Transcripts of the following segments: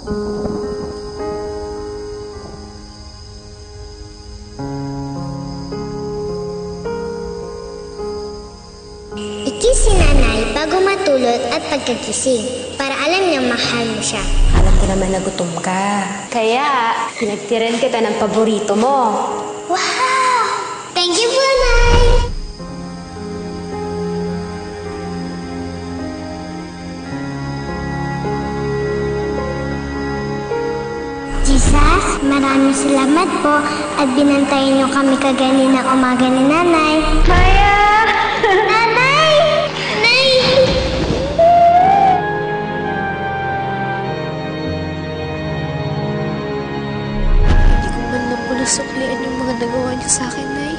Ikis si nanay bago matulog at pagkagising para alam niyang mahal mo siya. Alam ko naman na gutom ka. Kaya, pinagtiran kita ng paborito mo. Wow! Thank you po, Nay! Jesus, maraming salamat po at binantayan niyo kami kaganina umaga ni Nanay. Maya! Nanay! Nay! Hindi ko man lang pulusuklian yung mga nagawa niyo sa akin, Nay.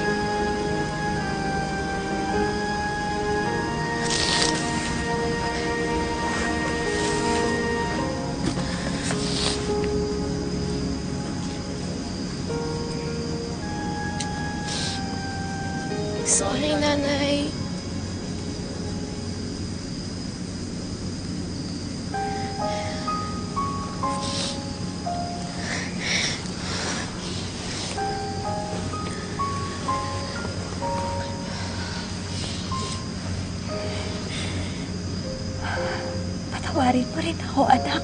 Sorry, Nanay. Patawarin mo rin ako, anak.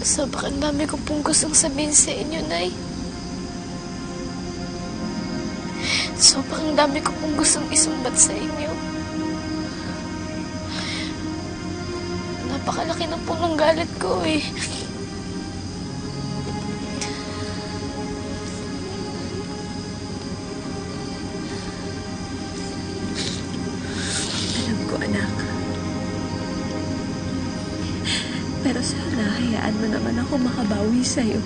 Sobrang dami ko pong gustong sabihin sa inyo, Nay. Sobrang dami ko pong gustong isumbat sa inyo. Napakalaki na po ng galit ko eh. Alam ko, anak. Pero sana hayaan mo naman ako makabawi sa'yo.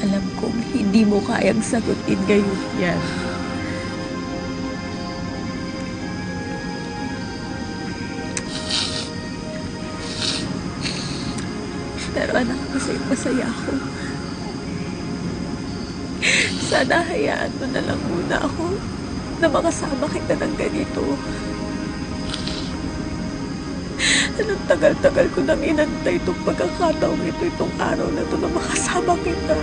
Alam kong hindi mo kayang sagutin ngayon yan. Pero anak, masaya ako. Sana hayaan mo na lang muna ako na makasama kita ng ganito. Anong tagal-tagal ko nang inantay itong pagkakataong ito, itong araw na ito na makasama kita.